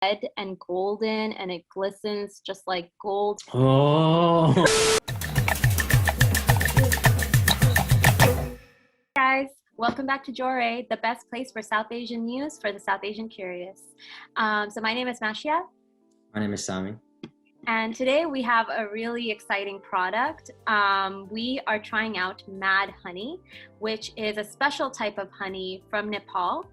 red and golden, and it glistens just like gold. Oh. Guys, welcome back to Jore, the best place for South Asian news for the South Asian curious. So my name is Mashia. My name is Sami. And today we have a really exciting product. We are trying out Mad Honey, which is a special type of honey from Nepal.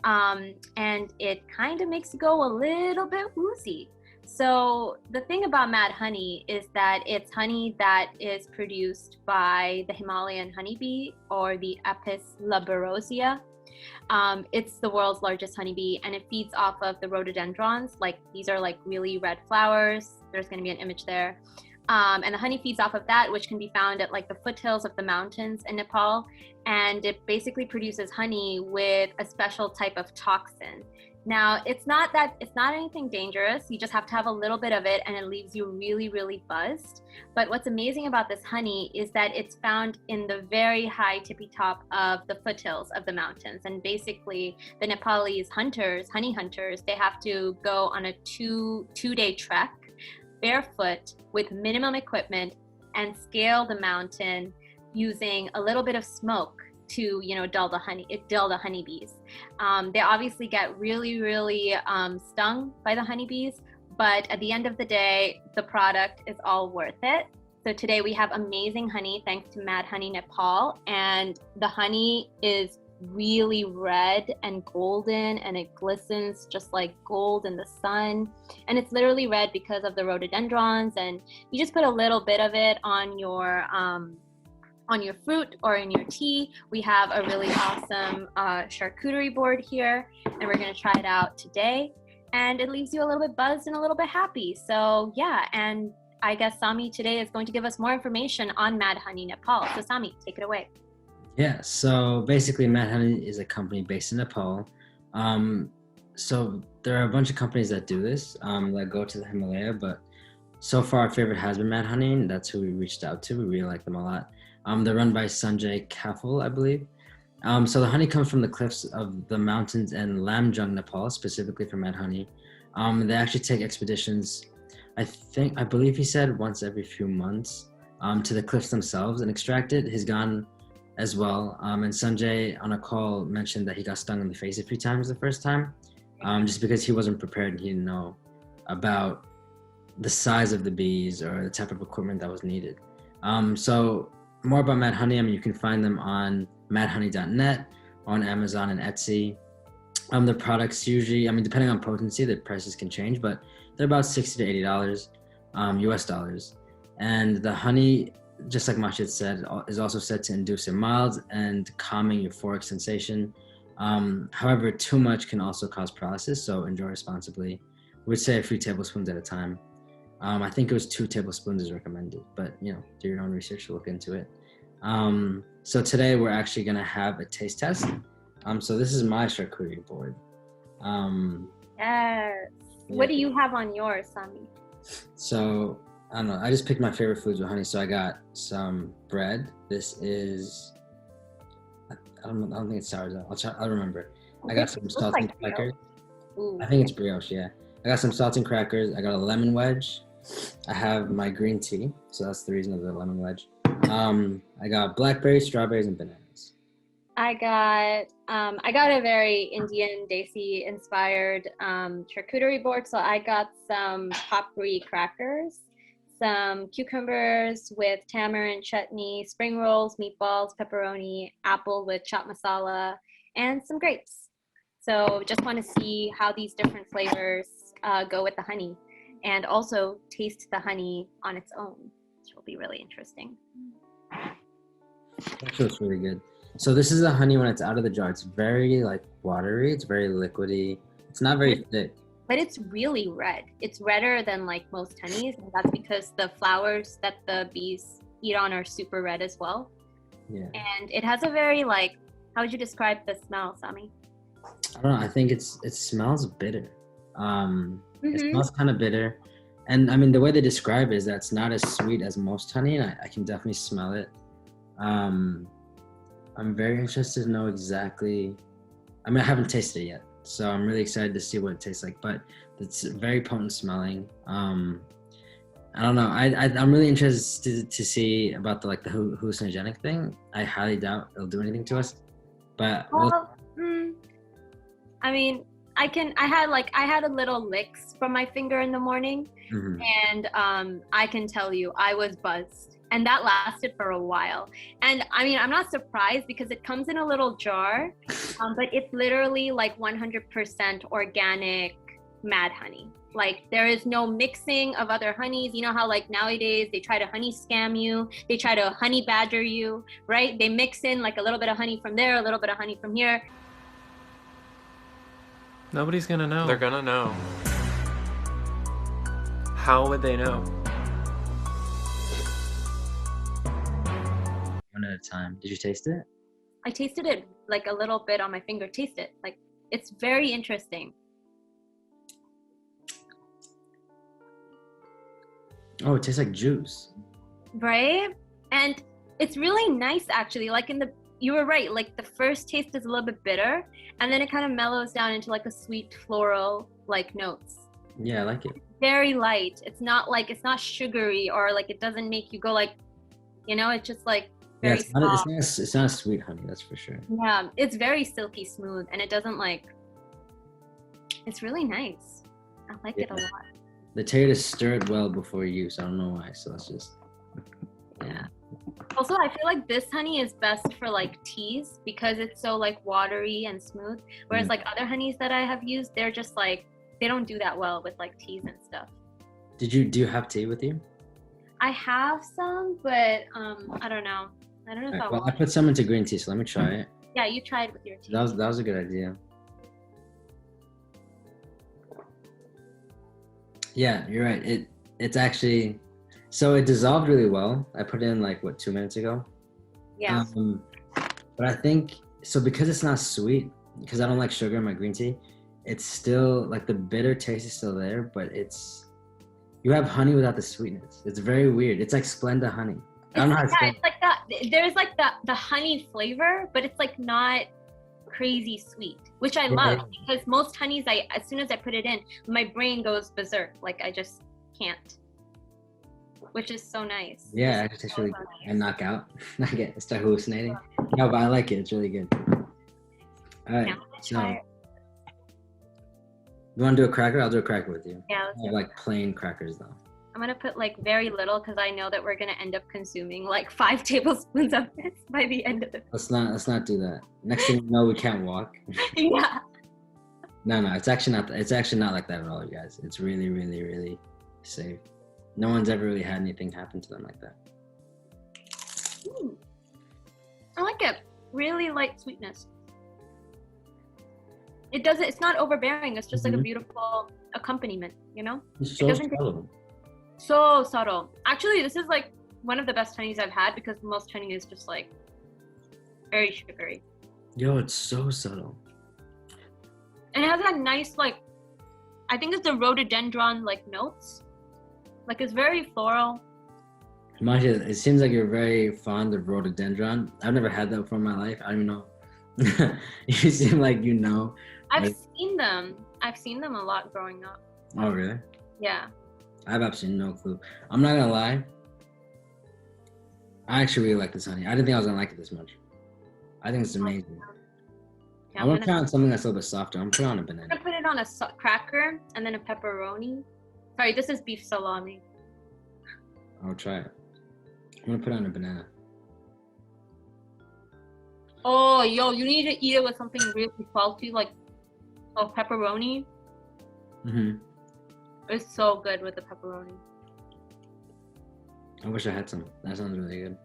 And it kind of makes you go a little bit woozy. So the thing about Mad Honey is that it's honey that is produced by the Himalayan honeybee, or the Apis laborosea. It's the world's largest honeybee, and it feeds off of the rhododendrons. Like, these are like really red flowers. There's going to be an image there. And the honey feeds off of that, which can be found at like the foothills of the mountains in Nepal. And it basically produces honey with a special type of toxin. Now, it's not anything dangerous. You just have to have a little bit of it, and it leaves you really, really buzzed. But what's amazing about this honey is that it's found in the very high tippy top of the foothills of the mountains. And basically, the Nepalese hunters, honey hunters, they have to go on a two-day trek barefoot with minimum equipment and scale the mountain using a little bit of smoke to, dull the honeybees. They obviously get really, really stung by the honeybees, but at the end of the day, the product is all worth it. So today we have amazing honey thanks to Mad Honey Nepal, and the honey is really red and golden, and it glistens just like gold in the sun. And it's literally red because of the rhododendrons, and you just put a little bit of it on your fruit or in your tea. We have a really awesome charcuterie board here, and we're going to try it out today. And it leaves you a little bit buzzed and a little bit happy. So yeah, and I guess Sami today is going to give us more information on Mad Honey Nepal. So Sami, take it away. Yeah, so basically Mad Honey is a company based in Nepal. So there are a bunch of companies that do this, that go to the Himalaya, but so far our favorite has been Mad Honey, and that's who we reached out to. We really like them a lot. They're run by Sanjay Kafal, I believe. So the honey comes from the cliffs of the mountains in Lamjung, Nepal, specifically for Mad Honey. They actually take expeditions, I believe he said once every few months, to the cliffs themselves and extract it. He's gone as well. And Sanjay on a call mentioned that he got stung in the face a few times the first time, just because he wasn't prepared and he didn't know about the size of the bees or the type of equipment that was needed. So more about Mad Honey, you can find them on madhoney.net, on Amazon and Etsy. The products usually, depending on potency, the prices can change, but they're about $60 to $80 US dollars. And the honey, just like Mashid said, is also said to induce a mild and calming euphoric sensation. However, too much can also cause paralysis, so enjoy responsibly. We'd say a few tablespoons at a time. I think it was 2 tablespoons is recommended, but do your own research to look into it. So today we're actually gonna have a taste test. So this is my charcuterie board. Yes. Yeah. What do you have on yours, Sami? So I don't know. I just picked my favorite foods with honey. So I got some bread. This is, I don't think it's sourdough. I'll remember. I got some saltine crackers. I think it's brioche. Yeah. I got some saltine crackers. I got a lemon wedge. I have my green tea, so that's the reason of the lemon wedge. I got blackberries, strawberries, and bananas. I got a very Indian Desi inspired charcuterie board. So I got some papri crackers, some cucumbers with tamarind chutney, spring rolls, meatballs, pepperoni, apple with chopped masala, and some grapes. So just want to see how these different flavors go with the honey, and also taste the honey on its own, which will be really interesting. That feels really good. So this is the honey when it's out of the jar. It's very watery. It's very liquidy. It's not very thick. But it's really red. It's redder than most honeys, and that's because the flowers that the bees eat on are super red as well. Yeah. And it has a very how would you describe the smell, Sami? I don't know. I think it smells bitter. It smells kind of bitter. And the way they describe it is that it's not as sweet as most honey, and I can definitely smell it. I'm very interested to know exactly. I haven't tasted it yet, So I'm really excited to see what it tastes like. But it's very potent smelling. I don't know. I'm really interested to see about the hallucinogenic thing. I highly doubt it'll do anything to us. But I mean, I had a little licks from my finger in the morning, and I can tell you I was buzzed, and that lasted for a while. And I mean, I'm not surprised because it comes in a little jar, but it's literally like 100% organic Mad Honey. Like there is no mixing of other honeys. You know how like nowadays they try to honey scam you, they try to honey badger you, right? They mix in like a little bit of honey from there, a little bit of honey from here. Nobody's gonna know. They're gonna know. How would they know? One at a time. Did you taste it? I tasted it like a little bit on my finger. Taste it. Like it's very interesting. Oh, it tastes like juice. Right? And it's really nice actually. Like you were right, like the first taste is a little bit bitter and then it kind of mellows down into like a sweet floral like notes. Yeah, I like it. Very light. It's not sugary or like it doesn't make you go like, you know, it's just like very soft. It's not sweet honey, that's for sure. Yeah, it's very silky smooth and it doesn't like, it's really nice. I like it a lot. They tell you to stir it well before use. I don't know why, so it's just yeah. Also, I feel like this honey is best for like teas because it's so like watery and smooth. Whereas like other honeys that I have used, they're just like, they don't do that well with like teas and stuff. Do you have tea with you? I have some, but I don't know. I don't know if I put some into green tea, so let me try it. Yeah, you tried with your tea. That was a good idea. Yeah, you're right. It's actually, so it dissolved really well. I put it in like 2 minutes ago. Yeah. But I think so because it's not sweet, because I don't like sugar in my green tea. It's still like the bitter taste is still there, but you have honey without the sweetness. It's very weird. It's like Splenda honey. I don't know how to explain. It's like that. There's like the honey flavor, but it's like not crazy sweet, which I love because most honeys, as soon as I put it in, my brain goes berserk. Like I just can't, which is so nice. Yeah, I just really and knock out. I start hallucinating. No, but I like it. It's really good. All right, so you want to do a cracker? I'll do a cracker with you. Yeah, I have like plain crackers though. I'm gonna put like very little because I know that we're gonna end up consuming like 5 tablespoons of this by the end of the. Let's not do that. Next thing you know, we can't walk. Yeah. No, it's actually not. It's actually not like that at all, you guys. It's really, really, really safe. No one's ever really had anything happen to them like that. I like it. Really light sweetness. It's not overbearing. It's just like a beautiful accompaniment, you know? It's so subtle. So subtle. Actually, this is like one of the best honeys I've had because most honey is just like very sugary. Yo, it's so subtle. And it has that nice like, I think it's the rhododendron like notes. Like it's very floral. Masha, it seems like you're very fond of rhododendron. I've never had that before in my life. I don't even know. You seem like you know. I've seen them. I've seen them a lot growing up. Oh, really? Yeah. I have absolutely no clue. I'm not gonna lie. I actually really like this honey. I didn't think I was gonna like it this much. I think it's amazing. Yeah, I want to try on something that's a little bit softer. I'm gonna put it on a banana. I'm gonna put it on a cracker and then a pepperoni. Sorry, this is beef salami. I'll try it. I'm gonna put it on a banana. Oh, yo, you need to eat it with something really salty, like a pepperoni. It's so good with the pepperoni. I wish I had some. That sounds really good.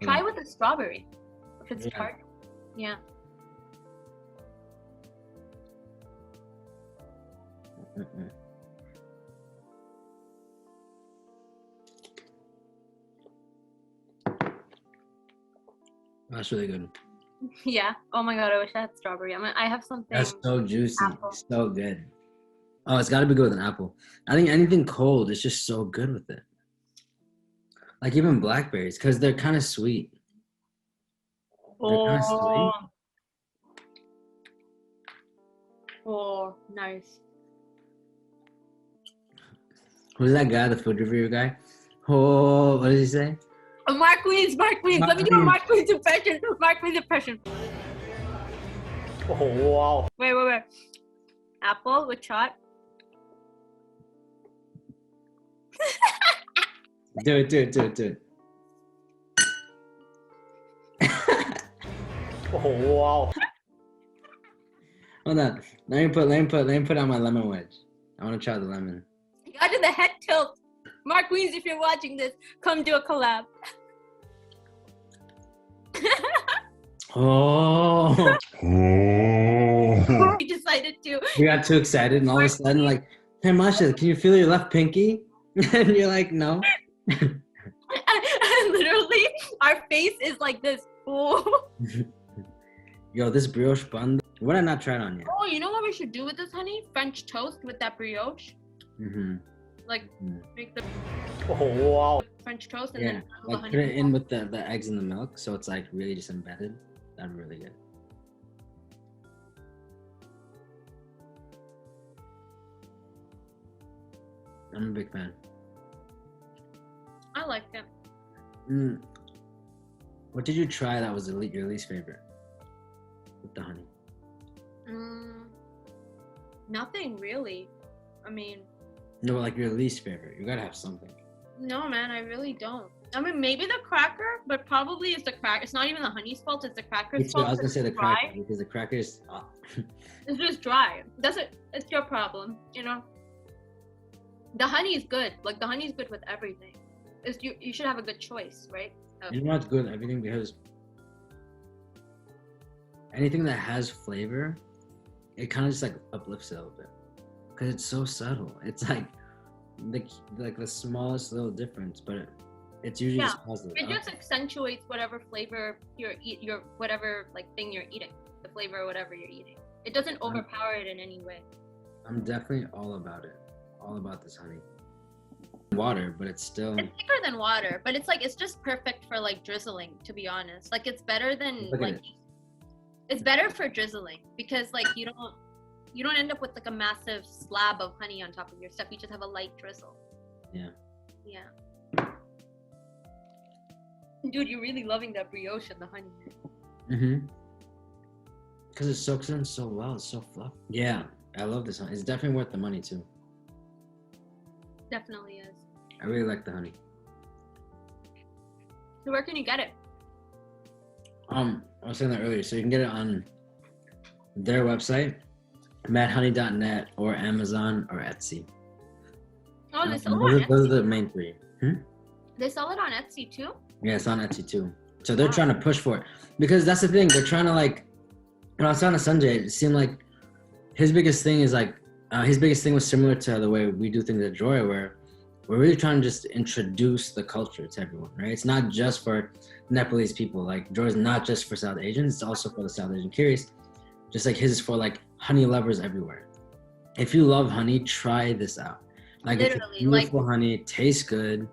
Try with the strawberry. If it's tart. Yeah. That's really good. Yeah. Oh my god, I wish I had strawberry. I have something. That's so juicy. Apple. So good. Oh, it's got to be good with an apple. I think anything cold is just so good with it. Like even blackberries, because they're kind of sweet. They're kind of sweet. Oh, nice. Who's that guy, the food reviewer guy? Oh, what did he say? Oh, Mark Queens. Let me do a Mark Queens impression. Mark Queens impression. Oh, wow. Wait. Apple with shot. Do it. Oh, wow. Hold on. Let me put on my lemon wedge. I want to try the lemon. You got to the head tilt. Mark Queens, if you're watching this, come do a collab. Oh. We decided to. We got too excited, and all of a sudden, like, hey, Masha, can you feel your left pinky? And you're like, no. Literally, our face is like this. Oh. Yo, this brioche bun. What I not tried on yet? Oh, you know what we should do with this, honey? French toast with that brioche. Like, make the Oh, wow. French toast and Yeah, then like put it in with the eggs and the milk, so it's like really just embedded. That'd be really good. I'm a big fan. I like them. What did you try that was your least favorite? With the honey. Nothing really. I mean, No, like your least favorite. You gotta have something. no, man, I really don't. I mean, maybe the cracker, but probably it's the cracker. It's not even the honey's fault. It's the cracker's Me too. fault. I was gonna It's say the dry. cracker because the crackers. It's just dry. It's your problem, you know. The honey is good. Like the honey is good with everything. You should have a good choice, right? You know what's good with everything, because anything that has flavor, it kind of just like uplifts it a little bit, because it's so subtle. It's like the smallest little difference, but it's usually just positive. It just accentuates whatever flavor your whatever like thing you're eating, the flavor or whatever you're eating. It doesn't overpower it in any way. I'm definitely all about it. All about this honey. Water, but it's still. It's thicker than water, but it's just perfect for like drizzling. To be honest, like it's better than Look at like it. it's better for drizzling because like you don't end up with like a massive slab of honey on top of your stuff. You just have a light drizzle. Yeah. Dude, you're really loving that brioche and the honey. Because it soaks in so well. It's so fluffy. Yeah, I love this honey. It's definitely worth the money too. Definitely is. I really like the honey. So where can you get it? I was saying that earlier. So you can get it on their website, madhoney.net, or Amazon, or Etsy. Oh, they sell it on Those are Etsy. the main three. They sell it on Etsy too? Yeah, it's on Etsy too. So they're trying to push for it, because that's the thing. They're trying to like. When I was talking to Sanjay, it seemed like his biggest thing is like his biggest thing was similar to the way we do things at Jore, where we're really trying to just introduce the culture to everyone, right? It's not just for Nepalese people. Like Jore is not just for South Asians; it's also for the South Asian curious. Just like his is for like honey lovers everywhere. If you love honey, try this out. Like it's Literally, beautiful honey, it tastes good.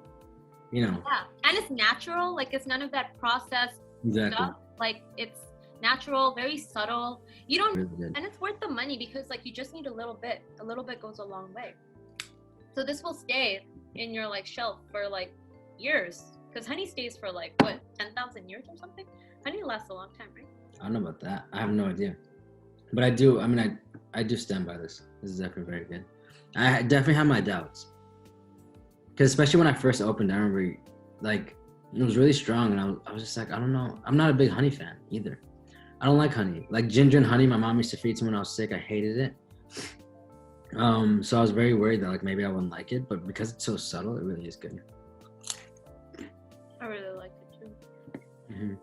You know. Yeah, and it's natural. Like it's none of that processed Exactly. stuff. Like it's natural, very subtle. You don't, Really good. and it's worth the money because like you just need a little bit. A little bit goes a long way. So this will stay in your like shelf for like years, because honey stays for like what 10,000 years or something. Honey lasts a long time, right? I don't know about that. I have no idea. But I do. I mean, I do stand by this. This is definitely very good. I definitely have my doubts, because especially when I first opened, I remember like it was really strong, and I was just like, I don't know. I'm not a big honey fan either. I don't like honey. Like ginger and honey, my mom used to feed to me when I was sick. I hated it. So I was very worried that like maybe I wouldn't like it, but because it's so subtle, it really is good. I really like it too.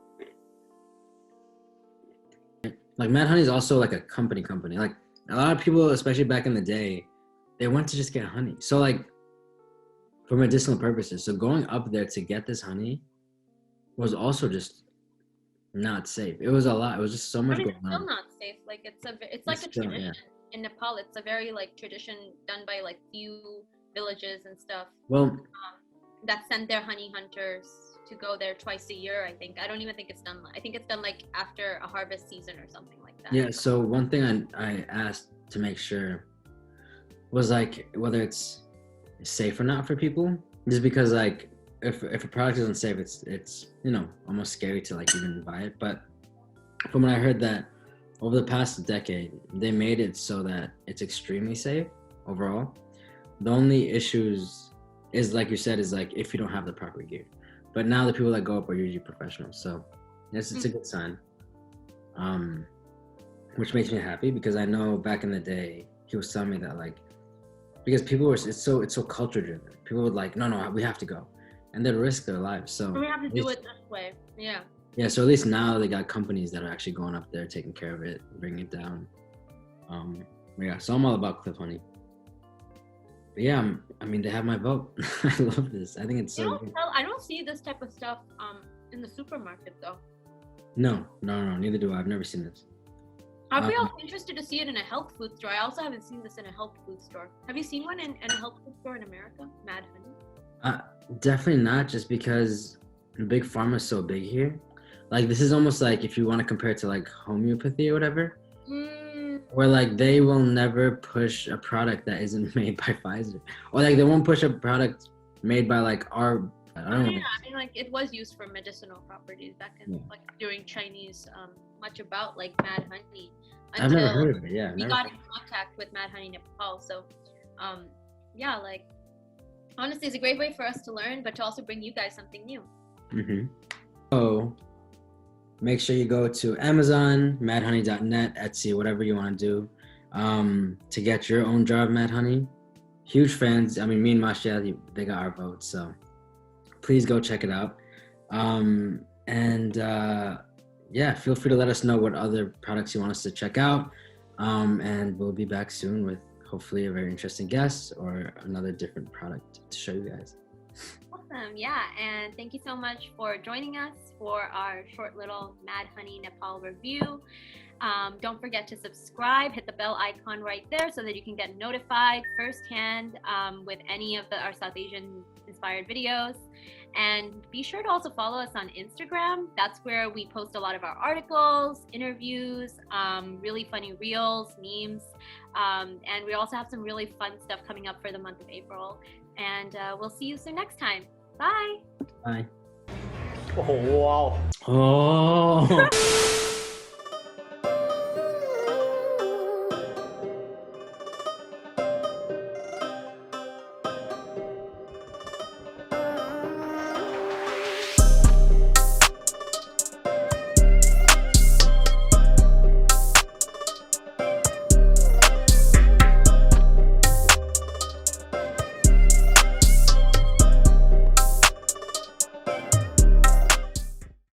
Like Mad Honey is also like a company. Like a lot of people, especially back in the day, they went to just get honey. So like for medicinal purposes. So going up there to get this honey was also just not safe. It was a lot. It was just so much I mean, going it's still on. not safe. Like it's like a Still, tradition in Nepal. It's a very like tradition done by like few villages and stuff Well, that send their honey hunters to go there twice a year. I think. I don't even think it's done. I think it's done like after a harvest season or something like that. yeah. So one thing I asked to make sure was like whether it's safe or not for people. Just because like if a product isn't safe, it's you know, almost scary to like even buy it. But from what I heard, that over the past decade, they made it so that it's extremely safe overall. The only issues is, like you said, is like if you don't have the proper gear. But now the people that go up are usually professionals, so yes, it's a good sign. Which makes me happy, because I know back in the day he was telling me that, like, because people were, it's so culture driven. People would like, no, we have to go, and they'd risk their lives. So we have to do it this way. Yeah. Yeah, so at least now they got companies that are actually going up there, taking care of it, bringing it down. Yeah, so I'm all about Cliff Honey. But yeah, I mean, they have my vote. I love this. I think it's so good. I don't see this type of stuff in the supermarket though. No, neither do I. I've never seen this. I'd be also interested to see it in a health food store. I also haven't seen this in a health food store. Have you seen one in a health food store in America? Mad Honey? Definitely not, just because Big Pharma is so big here. Like, this is almost like if you want to compare it to like homeopathy or whatever, where like they will never push a product that isn't made by Pfizer, or like they won't push a product made by like our. I don't know. Yeah, I mean, like it was used for medicinal properties back in like during Chinese, much about like Mad Honey. I've never heard of it. Yeah, we got in contact with Mad Honey Nepal, so yeah, like honestly, it's a great way for us to learn, but to also bring you guys something new. So make sure you go to Amazon, madhoney.net, Etsy, whatever you want to do, to get your own jar of Mad Honey. Huge fans. I mean, me and Masha, they got our votes, so please go check it out. Yeah, feel free to let us know what other products you want us to check out. And we'll be back soon with hopefully a very interesting guest or another different product to show you guys. Awesome. Yeah, and thank you so much for joining us for our short little Mad Honey Nepal review. Don't forget to subscribe, hit the bell icon right there so that you can get notified firsthand with any of our South Asian inspired videos. And be sure to also follow us on Instagram. That's where we post a lot of our articles, interviews, really funny reels, memes. And we also have some really fun stuff coming up for the month of April. And we'll see you soon next time. Bye. Bye. Oh, wow. Oh.